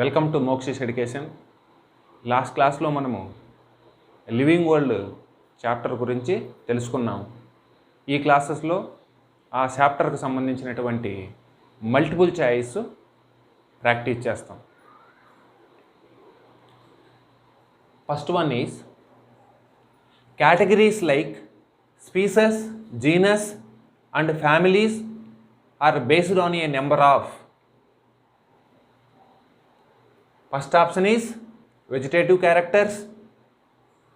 Welcome to Mokshish education. Last క్లాస్లో మనము living world chapter గురించి తెలుసుకున్నాం. ఈ క్లాసెస్లో ఆ చాప్టర్కి సంబంధించినటువంటి మల్టిపుల్ చాయిస్ ప్రాక్టీస్ చేస్తాం. First one is categories like species, genus and families are based on a number of. First option is vegetative characters.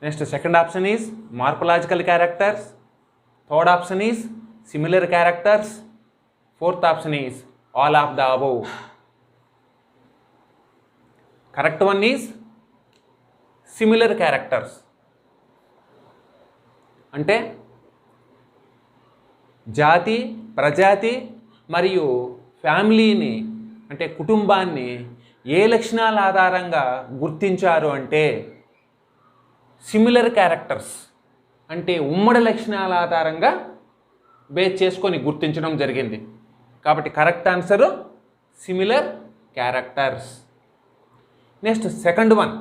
Next, second option is morphological characters. Third option is similar characters. Fourth option is all of the above. Correct one is similar characters. అంటే జాతి, ప్రజాతి మరియు ఫ్యామిలీని అంటే కుటుంబాన్ని ఏ లక్షణాల ఆధారంగా గుర్తించారు అంటే సిమిలర్ క్యారెక్టర్స్ అంటే ఉమ్మడి లక్షణాల ఆధారంగా బేస్ చేసుకొని గుర్తించడం జరిగింది. కాబట్టి correct answer similar characters. Next second one,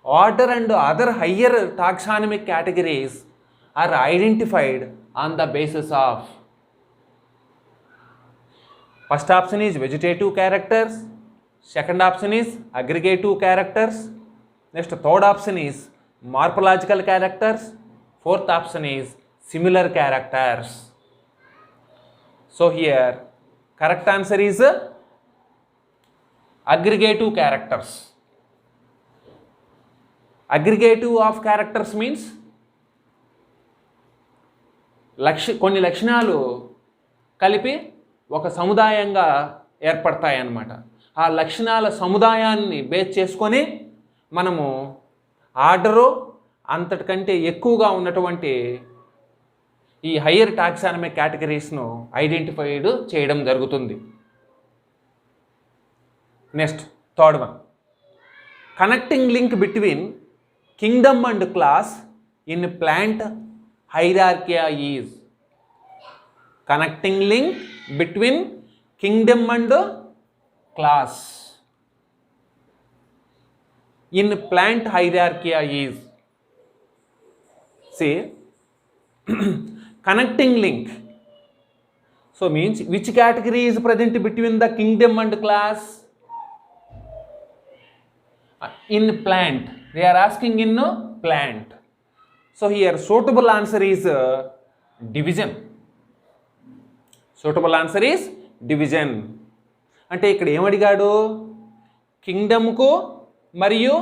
order and other higher taxonomic categories are identified on the basis of. First option is vegetative characters, second option is aggregative characters, next third option is morphological characters, fourth option is similar characters. So here correct answer is aggregative characters. Aggregative of characters means కొన్ని లక్షణాలు కలిపి ఒక సముదాయంగా ఏర్పడతాయన్నమాట. ఆ లక్షణాల సముదాయాన్ని base చేసుకొని మనము order అంతటికంటే ఎక్కువగా ఉన్నటువంటి ఈ హయ్యర్ టాక్సానమిక్ కేటగిరీస్ను ఐడెంటిఫైడ్ చేయడం జరుగుతుంది. Next third one, connecting link between kingdom and class in plant hierarchy is. Connecting link between kingdom and class in plant hierarchy is. See, connecting link, so means which category is present between the kingdom and class in plant. They are asking in plant. So here suitable answer is division. Suitable answer is division. అంటే ఇక్కడ ఏమడిగాడు, కింగ్డమ్కు మరియు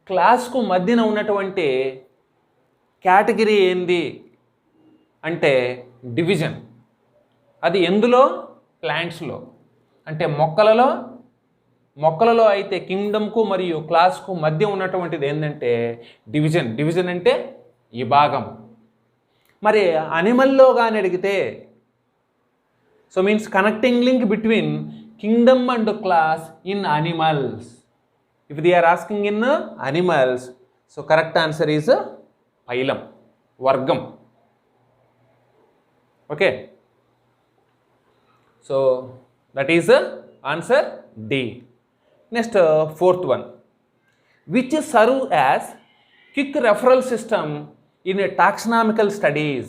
క్లాస్కు మధ్యన ఉన్నటువంటి category ఏంది అంటే division. అది ఎందులో? ప్లాంట్స్లో. అంటే మొక్కలలో అయితే కింగ్డమ్కు మరియు క్లాస్కు మధ్య ఉన్నటువంటిది ఏంటంటే డివిజన్. డివిజన్ అంటే ఈ భాగం. మరి అనిమల్లో కానీ అడిగితే, so means connecting link between kingdom and class in animals. If they are asking in animals, so correct answer is phylum, వర్గం. Okay, so that is answer D. Next, fourth one, which serve as quick referral system in a taxonomical studies.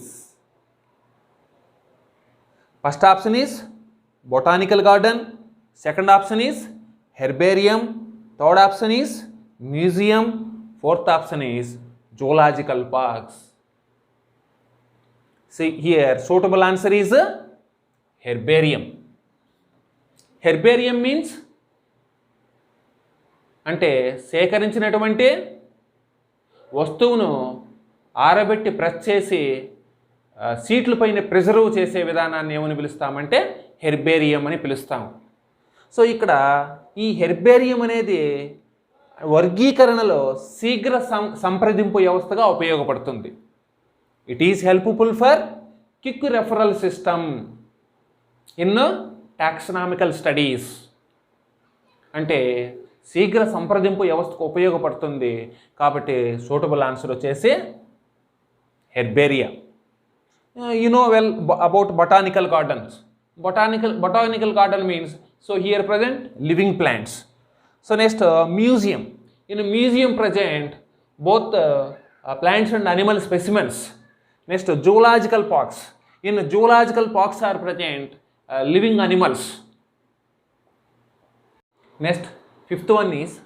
First option is botanical garden, second option is herbarium, third option is museum, fourth option is zoological parks. See here, suitable answer is herbarium. Herbarium means అంటే సేకరించినటువంటి వస్తువును ఆరబెట్టి press చేసి సీట్ల పైన preserve చేసే విధానాన్ని ఏమని పిలుస్తామంటే herbarium అని పిలుస్తాము. సో ఇక్కడ ఈ హెర్బేరియం అనేది వర్గీకరణలో శీఘ్ర సంప్రదింపు వ్యవస్థగా ఉపయోగపడుతుంది. It is helpful for quick referral system in taxonomical studies. అంటే శీఘ్ర సంప్రదింపు వ్యవస్థకు ఉపయోగపడుతుంది. కాబట్టి సూటబుల్ ఆన్సర్ వచ్చేసి herbaria. You know well about botanical gardens. Botanical garden means So here present living plants. So next museum. In a museum present both plants and animal specimens. Next zoological parks. In zoological parks are present living animals. Next fifth one is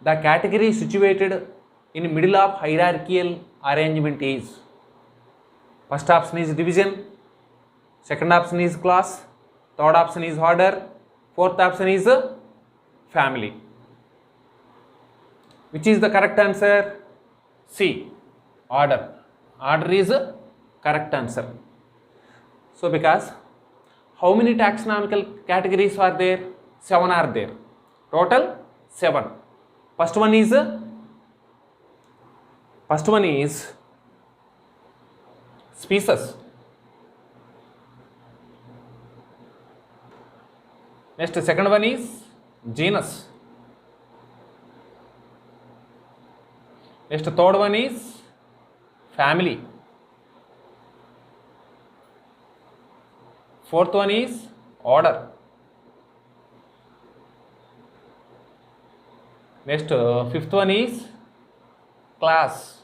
the category situated in middle of hierarchical arrangement is. First option is division, second option is class, third option is order, fourth option is family. Which is the correct answer? C. Order. Order is correct answer. So because how many taxonomical categories are there? 7 are there. Total 7. First one is species. Next second one is genus. Next third one is family. Fourth one is order. Next fifth one is class.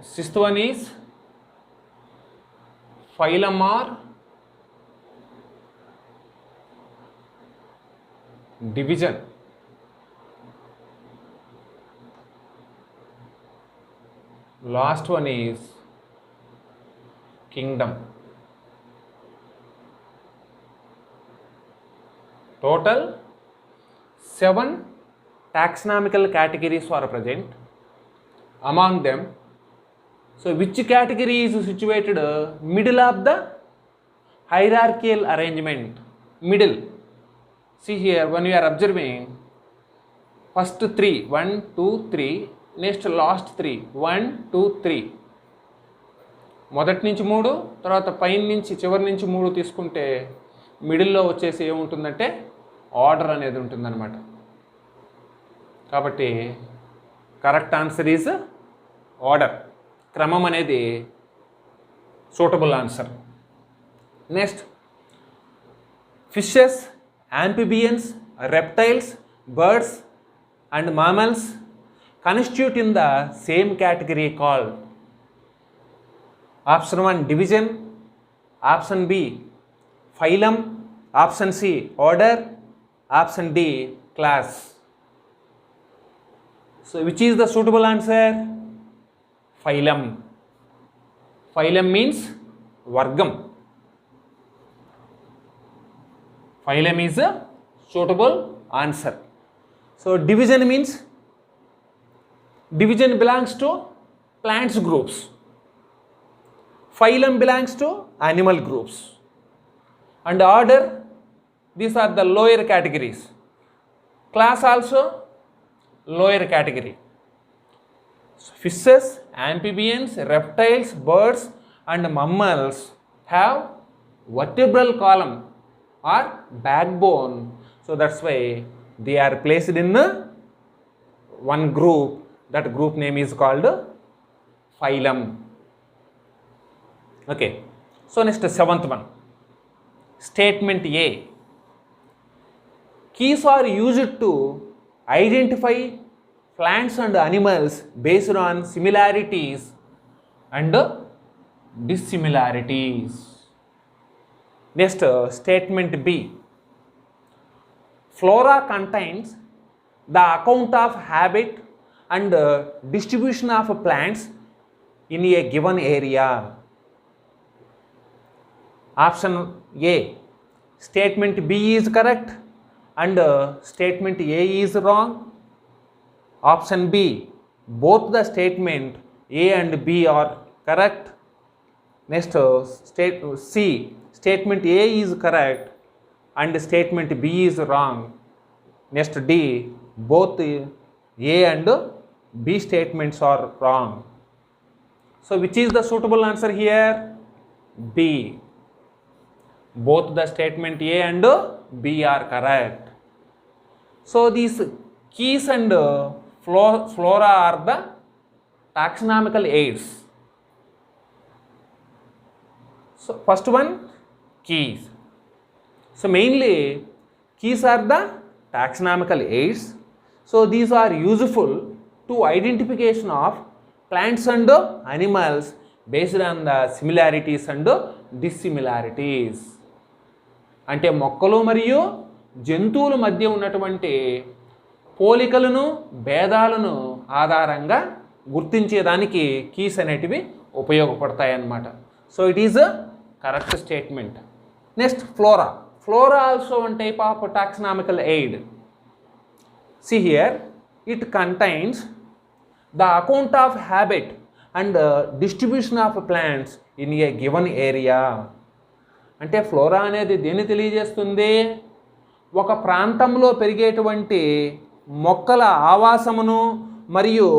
Sixth one is phylum or division. Last one is kingdom. Total 7 taxonomical categories are present. Among them, so which category is situated middle of the hierarchical arrangement? Middle. See here, when you are observing first 3, 1, 2, 3, next last 3, 1, 2, 3. మొదటి నుంచి 3, తర్వాత పైన నుంచి చివరి నుంచి 3 తీసుకుంటే మిడిల్లో వచ్చేసి ఏముంటుందంటే ఆర్డర్ అనేది ఉంటుందన్నమాట. కాబట్టి కరెక్ట్ ఆన్సర్ ఈజ్ ఆర్డర్. క్రమం అనేది suitable answer. Next fishes, amphibians, reptiles, birds and mammals constitute in the same category called option 1 division, option B phylum, option C order, option D class. So which is the suitable answer? Phylum. Phylum means vargam. Phylum is a suitable answer. So division means division belongs to plants groups. Phylum belongs to animal groups. And order, these are the lower categories. Class also lower category. So fishes, amphibians, reptiles, birds and mammals have vertebral column or backbone. So that's why they are placed in one group. That group name is called phylum. Okay. So next 7th one. Statement A. Keys are used to identify plants and animals based on similarities and dissimilarities. Next statement B. Flora contains the account of habit and distribution of plants in a given area. Option A, statement B is correct and statement A is wrong. Option B, both the statement A and B are correct. Next C, statement A is correct and statement B is wrong. Next D, both A and B statements are wrong. So which is the suitable answer here? B. Both the statement A and B are correct. So these keys and flora are the taxonomical aids. So first one, keys. So mainly keys are the taxonomical aids. So these are useful to identification of plants and animals based on the similarities and dissimilarities. అంటే మొక్కలు మరియు జంతువుల మధ్య ఉన్నటువంటి పోలికలను భేదాలను ఆధారంగా గుర్తించేదానికి keys అనేటివి ఉపయోగపడతాయి అన్నమాట. So it is a correct statement. Next flora. Flora also one type of taxonomical aid. See here, it contains the account of habit and distribution of plants in a given area. అంటే flora అనేది దేన్ని తెలియజేస్తుంది? ఒక ప్రాంతంలో పెరిగేటువంటి మొక్కల ఆవాసమును మరియు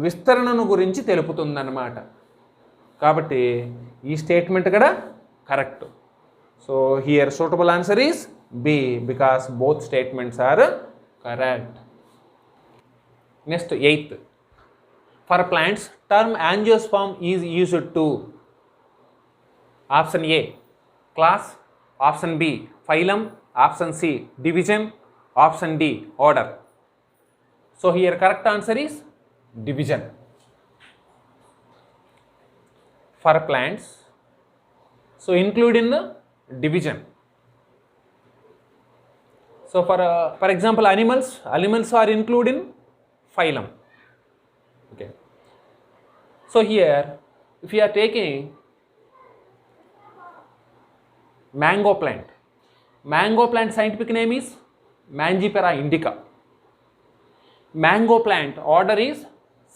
విస్తరణను గురించి తెలుపుతుందన్నమాట. కాబట్టి ఈ స్టేట్మెంట్ కూడా correct. So here suitable answer is B because both statements are correct. Next, 8th. For plants, term angiosperm is used to option A, class, option B, phylum, option C, division, option D, order. So here correct answer is division. For plants, so include in the division. So for example, animals are included in phylum. Okay. So here, if you are taking mango plant scientific name is Mangifera indica. Mango plant order is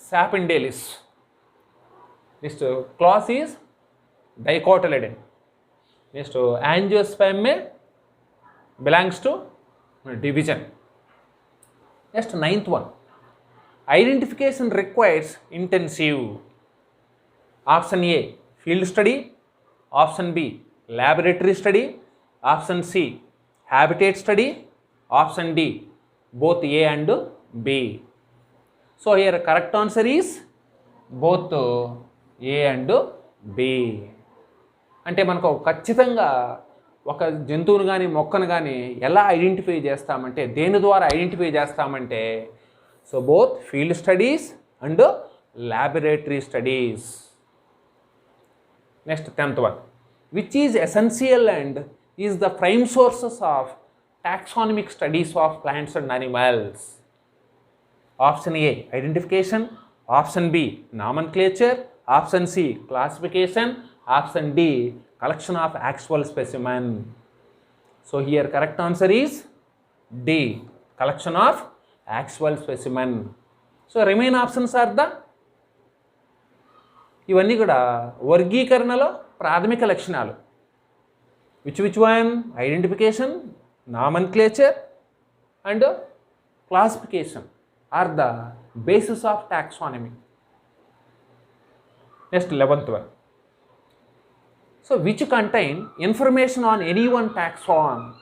Sapindalis. Next class is Dicotyledon. Next angiosperm belongs to division. Next, 9th one. Identification requires intensive. Option A, field study. Option B, laboratory study. Option C, habitat study. Option D, both A and B. So here correct answer is both A and B. అంటే మనకు ఖచ్చితంగా ఒక జంతువును కానీ మొక్కను కానీ ఎలా identify చేస్తామంటే, దేని ద్వారా ఐడెంటిఫై చేస్తామంటే, so both field studies and laboratory studies. Next 10th one. Which is essential and is the prime sources of taxonomic studies of plants and animals? Option A identification, option B nomenclature, option C classification, option D collection of actual specimen. So here correct answer is D, collection of actual specimen. So remain options are the ఇవన్నీ కూడా వర్గీకరణలో ప్రాథమిక లక్షణాలు. which one? Identification, nomenclature and classification are the basis of taxonomy. Next 11th one. So which contain information on any one taxon?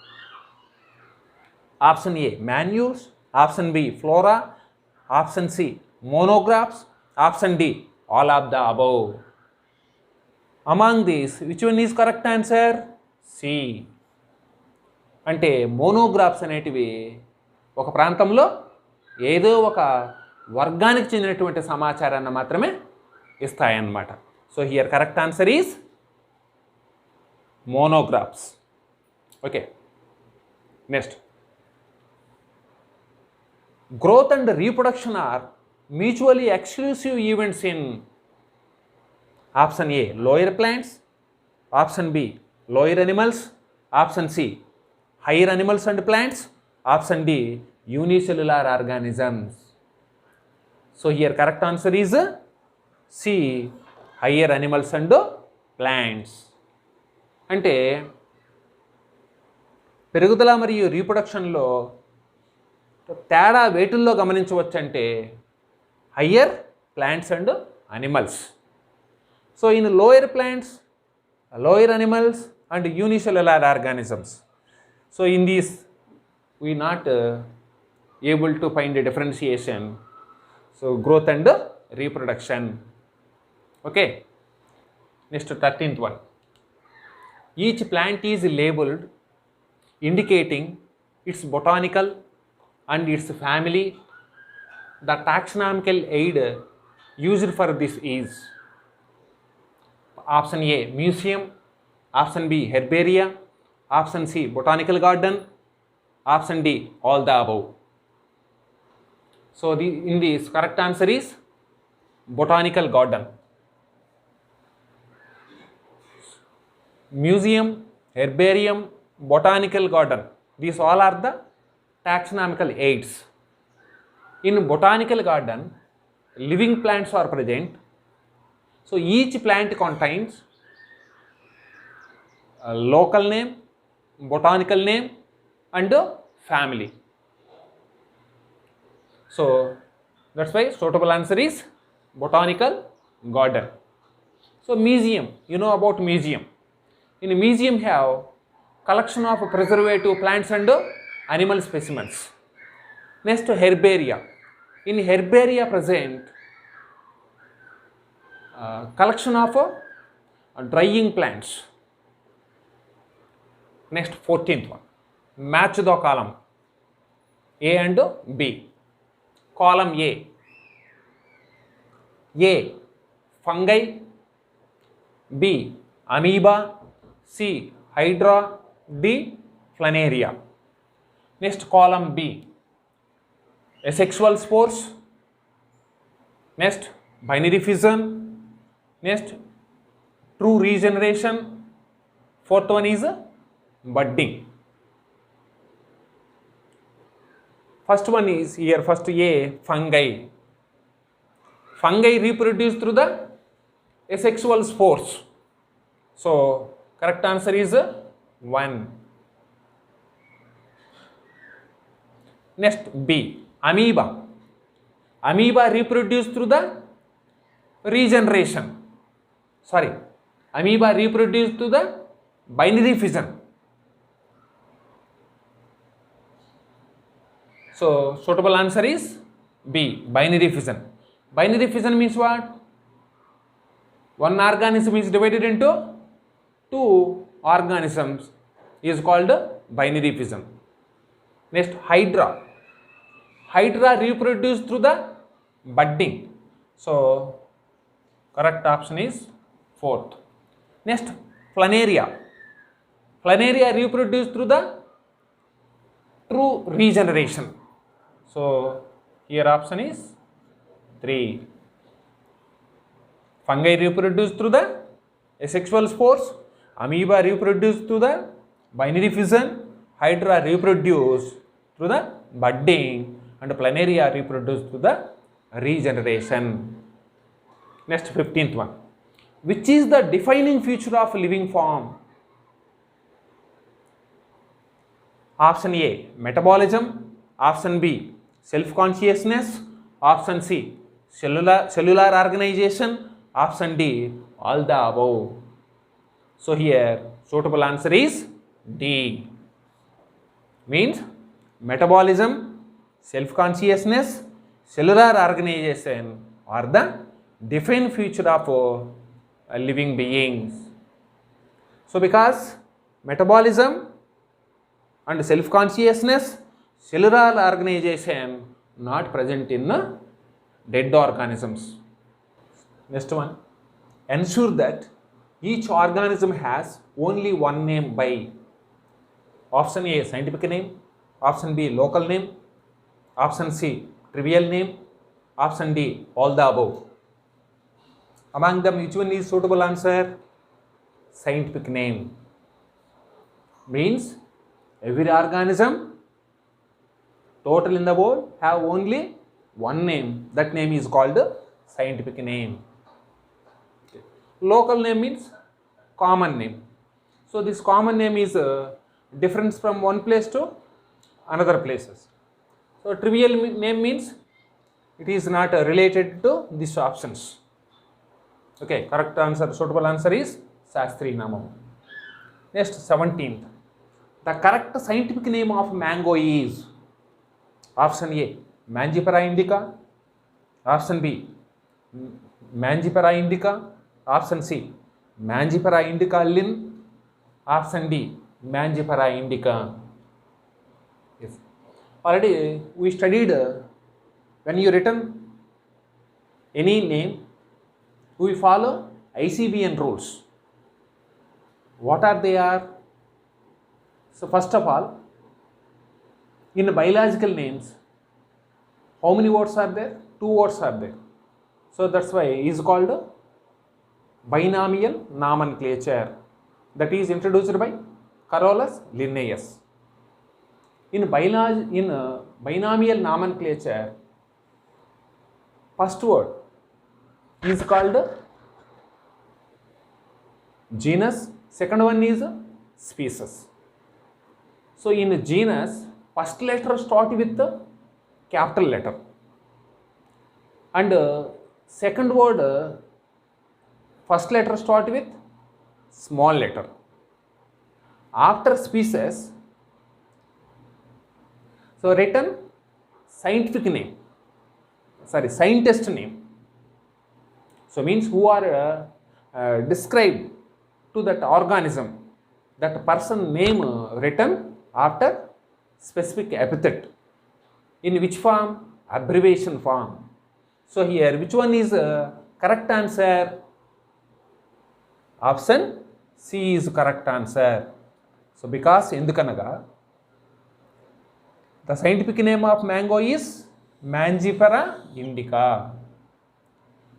Option A, manuals. Option B, flora. Option C, monographs. Option D, all of the above. Among these, which one is correct answer? C. అంటే monographs అనేటివి ఒక ప్రాంతంలో ఏదో ఒక వర్గానికి చెందినటువంటి సమాచారాన్ని మాత్రమే ఇస్తాయన్నమాట. So here correct answer is monographs. Okay. Next. Growth and reproduction are mutually exclusive events in option A, lower plants. Option B, lower animals. Option C, higher animals and plants. Option D, unicellular organisms. So here correct answer is C, higher animals and plants. అంటే పెరుగుదల మరియు రీప్రొడక్షన్లో తేడా వేటుల్లో గమనించవచ్చంటే higher plants and animals. So in lower plants, lower animals and unicellular organisms. So in these we not able to find a differentiation. So growth and reproduction. Okay. Next 13th one. each plant is labeled indicating its botanical and its family. The taxonomical aid used for this is option A museum, option B herbaria, option C botanical garden, option D all the above. So in this correct answer is botanical garden. Museum, herbarium, botanical garden, these all are the taxonomical aids. In botanical garden, living plants are present. So each plant contains a local name, botanical name and a family. So that's why suitable answer is botanical garden. So museum, you know about museum. In a museum have collection of preservative plants and animal specimens. Next, herbaria. In herbaria present collection of drying plants. Next, 14th one, match the column A and B. Column A, fungi, B, amoeba, C, hydra, D, planaria. Next, column B, asexual spores. Next, binary fission. Next, true regeneration. Fourth one is budding. First one is here, first A, fungi. Fungi reproduce through the asexual spores. So correct answer is 1. Next, B, amoeba. Amoeba reproduce through the regeneration. Sorry, amoeba reproduce through the binary fission. So suitable answer is B, binary fission. Binary fission means what? One organism is divided into 2 organisms is called binary fission. Next, hydra. Hydra reproduce through the budding. So correct option is 4th. Next, planaria. Planaria reproduce through the true regeneration. So here option is 3. Fungi reproduce through the asexual spores. Amoeba reproduce through the binary fission. Hydra reproduce through the budding, and planaria reproduce through the regeneration. Next, 15th one. Which is the defining feature of living form? Option A, metabolism. Option B, self-consciousness. Option C, cellular organization. Option D, all the above. So here suitable answer is D. Means metabolism, self-consciousness, cellular organization are the defined feature of living beings. So because metabolism and self-consciousness, cellular organization not present in dead organisms. Next one, ensure that each organism has only one name by option A, scientific name. Option B, local name. Option C, trivial name. Option D, all the above. Among them, which one is suitable answer? Scientific name. Means every organism total in the world have only one name. That name is called scientific name. Okay. Local name means common name. So this common name is difference from one place to another places. So trivial name means it is not related to these options. Okay, correct answer, suitable answer is Shastri Namam. Next, 17th. The correct scientific name of mango is option A, Mangifera indica. Option B, Mangifera indica. Option C, Mangifera indica lin. Option D, Mangifera indica. Yes. Already we studied when you written any name, we follow ICBN rules. What are they are? So first of all, in biological names, how many words are there? 2 words are there. So that's why it is called binomial nomenclature. That is introduced by Carolus Linnaeus. In binomial nomenclature, first word is called genus, second one is species. So in genus, first letter start with the capital letter, and second word first letter start with small letter. After species, so written scientific name, scientist name. So means who are described to that organism, that person name written after specific epithet. In which form? Abbreviation form. So here which one is correct answer? Option C is correct answer. So because endukanaga the scientific name of mango is Mangifera indica.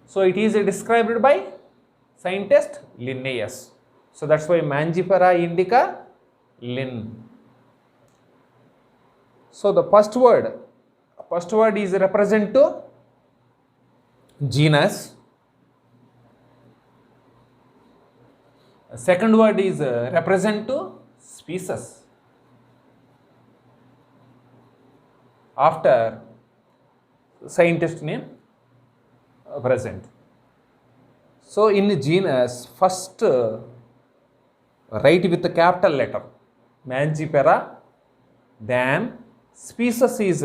So it is described by scientist Linnaeus. So that's why Mangifera indica, Linn. So the first word is represent to genus. Second word is represent to species. After scientist name present. So in genus, first write with the capital letter Mangifera, then species is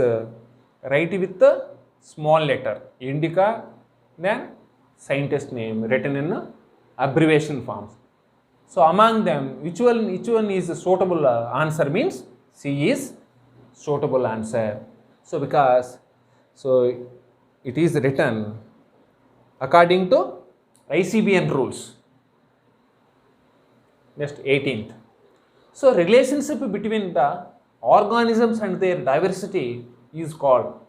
write with the small letter indica, then scientist name written in abbreviation forms. So among them, which one is a suitable answer? Means C is suitable answer. So because it is written according to ICBN rules. Next 18th. So relationship between the organisms and their diversity is called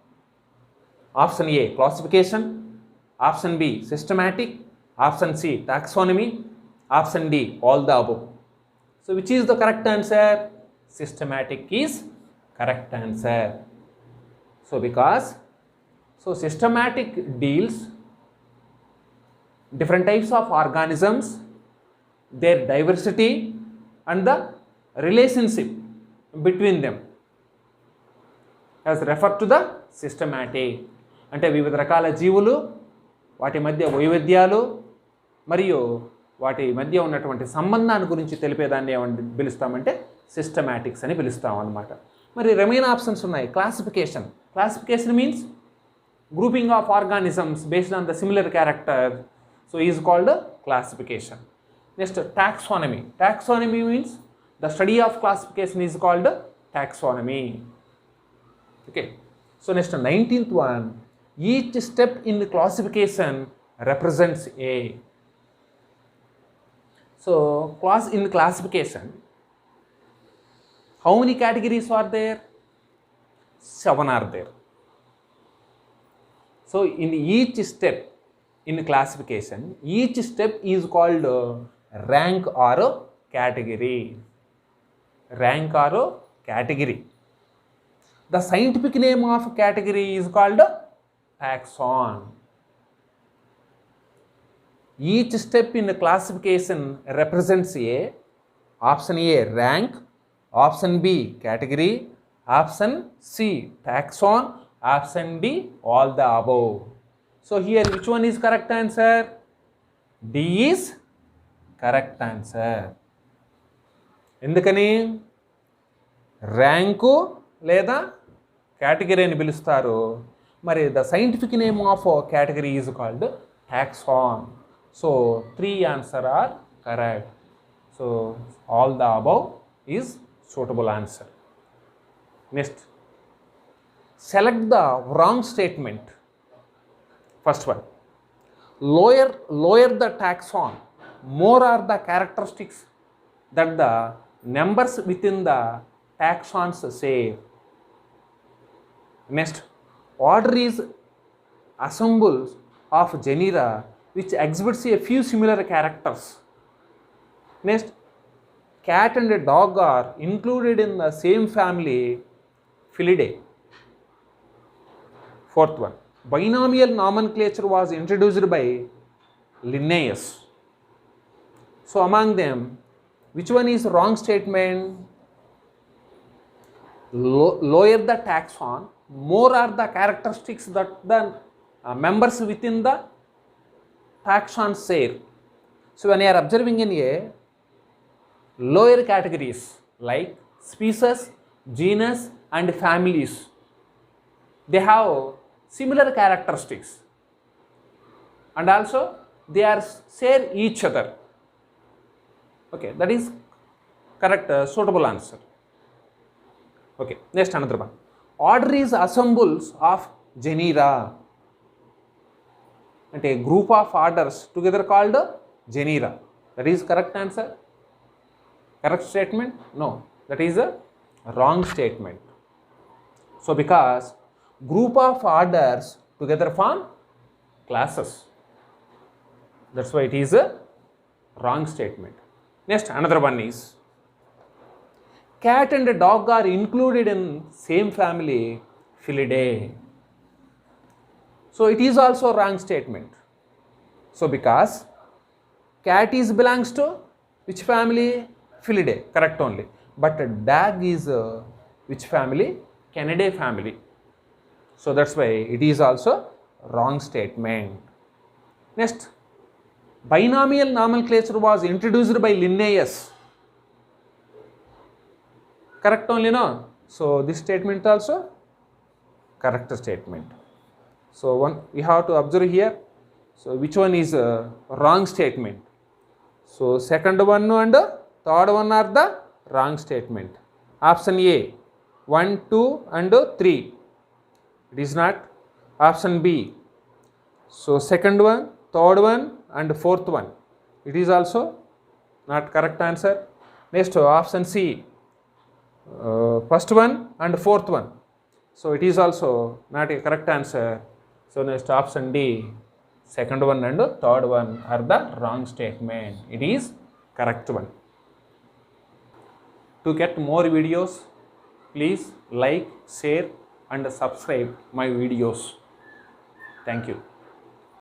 option A, classification, option B, systematic, option C, taxonomy, option D, all the above. So which is the correct answer? Systematic is correct answer. So because systematic deals different types of organisms, their diversity and the relationship between them as referred to the systematic. అంటే వివిధ రకాల జీవులు, వాటి మధ్య వైవిధ్యాలు మరియు వాటి మధ్య ఉన్నటువంటి సంబంధాన్ని గురించి తెలిపేదాన్ని ఏమని పిలుస్తామంటే సిస్టమాటిక్స్ అని పిలుస్తాం అన్నమాట. మరి రిమైన్ ఆప్షన్స్ ఉన్నాయి. Classification means grouping of organisms based on the similar character, so is called classification. Next taxonomy means the study of classification is called taxonomy. Okay, so next 19th one, each step in the classification represents a. So in classification, how many categories are there? 7 are there. So in each step in classification, each step is called rank or category. The scientific name of category is called taxon. Each step in classification represents a. Option A, rank. Option B, category. Option C, taxon. Option D, all the above. So here which one is correct answer? D is correct answer. ఎందుకని rank లేదా category అని పిలుస్తారు. మరి the scientific name of category is called taxon. So 3 answer are correct. So all the above is suitable answer. Next, select the wrong statement. First one, lower the taxon, more are the characteristics that the numbers within the taxons say. Next, order is assembles of genera which exhibits a few similar characters. Next, cat and a dog are included in the same family, Felidae. Fourth one, binomial nomenclature was introduced by Linnaeus. So among them, which one is wrong statement? Lower the taxon, more are the characteristics that the members within the taxon share. So when you are observing in a lower categories like species, genus and families, they have similar characteristics and also they are share each other. Okay, that is correct, suitable answer. Okay, next another one. Order is assembles of genera. And a group of orders together called genera. That is correct answer. Correct statement? No, that is a wrong statement. So because group of orders together form classes, that's why it is a wrong statement. Next, another one is cat and a dog are included in same family, Felidae. So it is also a wrong statement. So because cat is belongs to which family? Felidae, correct only. But dog is which family? Canidae family. So that's why it is also wrong statement. Next, binomial nomenclature was introduced by Linnaeus. Correct only, no? So this statement also correct statement. So one we have to observe here. So which one is a wrong statement? So second one and third one are the wrong statement. Option A, 1, 2 and 3. It is not. Option B. So second one, third one and fourth one. It is also not correct answer. Next, option C. First one and fourth one. So it is also not a correct answer. So next, option D, second one and third one are the wrong statement. It is correct one. To get more videos, please like, share and subscribe my videos. Thank you.